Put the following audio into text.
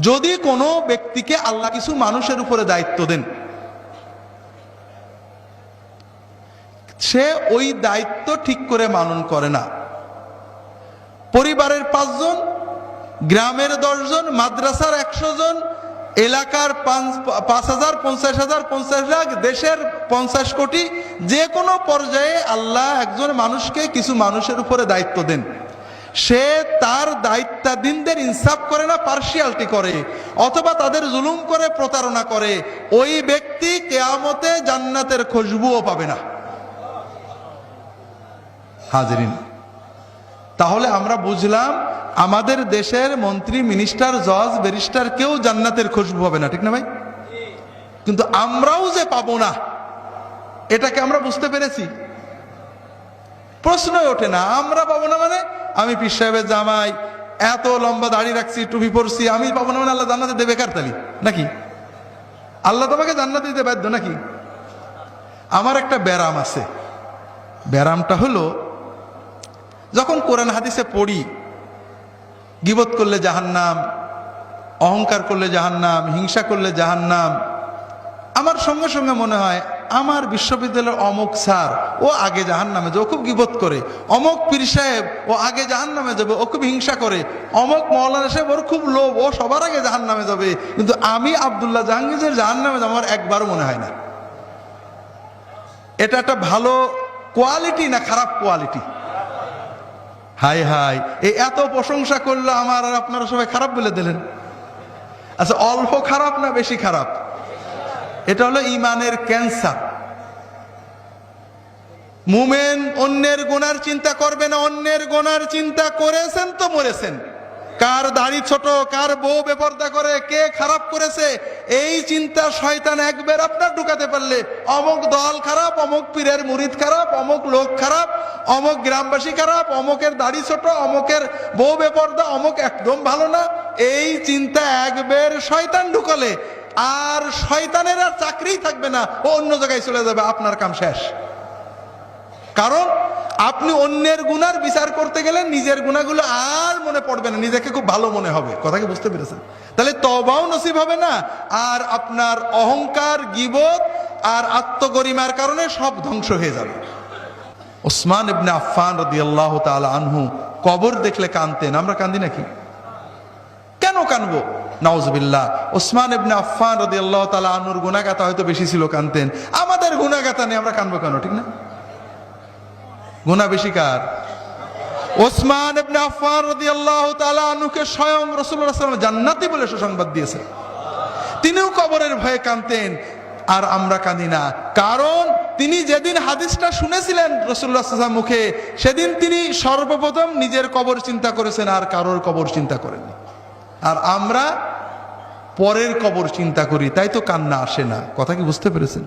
যদি কোনো ব্যক্তিকে আল্লাহ কিছু মানুষের উপরে দায়িত্ব দেন, সে ওই দায়িত্ব ঠিক করে পালন করে না, পরিবারের 5 জন, গ্রামের 10 জন, মাদ্রাসার 100 জন, এলাকার 5,000, 50,000, 50 লাখ, দেশের 50 কোটি, যে কোনো পর্যায়ে আল্লাহ একজন মানুষকে কিছু মানুষের উপরে দায়িত্ব দেন, সে তার দায়িত্বাধীনদের ইনসাফ করে না, পার্সিয়ালিটি করে, অথবা তাদের জুলুম করে, প্রতারণা করে, ওই ব্যক্তি কিয়ামতে জান্নাতের খুশবুও পাবে না। হাজিরিন, তাহলে আমরা বুঝলাম আমাদের দেশের মন্ত্রী, মিনিস্টার, জজ, ব্যারিস্টার কেউ জান্নাতের খুশবু হবে না, ঠিক না ভাই? কিন্তু আমরাও যে পাবো না, এটাকে আমরা বুঝতে পেরেছি? প্রশ্নই ওঠে না, আমরা পাবো না মানে? আমি পীর সাহেবের জামাই, এত লম্বা দাড়ি রাখছি, টুপি পরছি, আমি পাবো না মানে আল্লাহ জান্নাতে দেবে কারতালি নাকি? আল্লাহ তোমাকে জান্নাতে দিতে বাধ্য নাকি? আমার একটা ব্যারাম আছে, ব্যারামটা হলো, যখন কোরআন হাদিসে পড়ি গীবত করলে জাহান্নাম, অহংকার করলে জাহান্নাম, হিংসা করলে জাহান্নাম, আমার সঙ্গে সঙ্গে মনে হয় আমার বিশ্ববিদ্যালয়ের অমুক স্যার ও আগে জাহান্নামে যাবে, ও খুব গীবত করে, অমুক পীর সাহেব ও আগে জাহান্নামে যাবে, ও খুব হিংসা করে, অমুক মৌলানা সাহেব ওর খুব লোভ, ও সবার আগে জাহান্নামে যাবে, কিন্তু আমি আব্দুল্লাহ জাহাঙ্গীরের জাহান্নামে যাওয়ার একবারও মনে হয় না। এটা একটা ভালো কোয়ালিটি না খারাপ কোয়ালিটি? হাই হাই, এই এত প্রশংসা করলো আমার, আর আপনারা সবাই খারাপ বলে দিলেন। আচ্ছা, অল্প খারাপ না বেশি খারাপ? এটা হলো ইমানের ক্যান্সার। মুমিন অন্যের গুনার চিন্তা করবে না, অন্যের গুনার চিন্তা করেছেন তো মরেছেন। কার দাড়ি ছোট, কার বউ বেপরদা করে, কে খারাপ করেছে, এই চিন্তা শয়তান একবার আপনার ঢুকাতে পারলে অমুক দল খারাপ, অমুক পীরের মুরিদ খারাপ, অমুক লোক খারাপ, অমুক গ্রামবাসী খারাপ, অমুকের দাড়ি ছোট, অমুকের বউ বেপরদা, অমুক একদম ভালো না, এই চিন্তা একবার শয়তান ঢুকালে আর শয়তানের আর চাকরিই থাকবে না, ও অন্য জায়গায় চলে যাবে, আপনার কাম শেষ। কারণ আপনি অন্যের গুনার বিচার করতে গেলে নিজের গুনাহগুলো আর মনে পড়বে না, নিজেকে খুব ভালো মনে হবে। কথা কি বুঝতে পেরেছেন? তাহলে তওবাও নসিব হবে না, আর আপনার অহংকার, গীবত আর আত্মগরিমার কারণে সব ধ্বংস হয়ে যাবে। ওসমান ইবনে আফফান রাদিয়াল্লাহু তাআলা আনহু কবর দেখলে কাঁদতেন, আমরা কাঁদি নাকি? কেন কাঁদবো? নাউজুবিল্লাহ। ওসমান ইবনে আফফান রাদিয়াল্লাহু তাআলা আনহুর গুনাহগাতা হয়তো বেশি ছিল, কাঁদতেন। আমাদের গুনাহগাতা নেই, আমরা কাঁদবো কেন? ঠিক না? গুনাহ বেশি কার? ওসমান ইবনে আফফান রাদিয়াল্লাহু তাআলা আনহুকে স্বয়ং রাসূলুল্লাহ সাল্লাল্লাহু আলাইহি ওয়াসাল্লাম জান্নাতি বলে সুসংবাদ দিয়েছেন। তিনিও কবরের ভয়ে কাঁদতেন, আর আমরা কাঁদি না। কারণ তিনি যেদিন হাদিসটা শুনেছিলেন রাসূলুল্লাহ সাল্লাল্লাহু আলাইহি ওয়াসাল্লাম মুখে, সেদিন তিনি সর্বপ্রথম নিজের কবর চিন্তা করেছেন, আর কারোর কবর চিন্তা করেননি। আর আমরা পরের কবর চিন্তা করি, তাই তো কান্না আসে না। কথা কি বুঝতে পেরেছেন?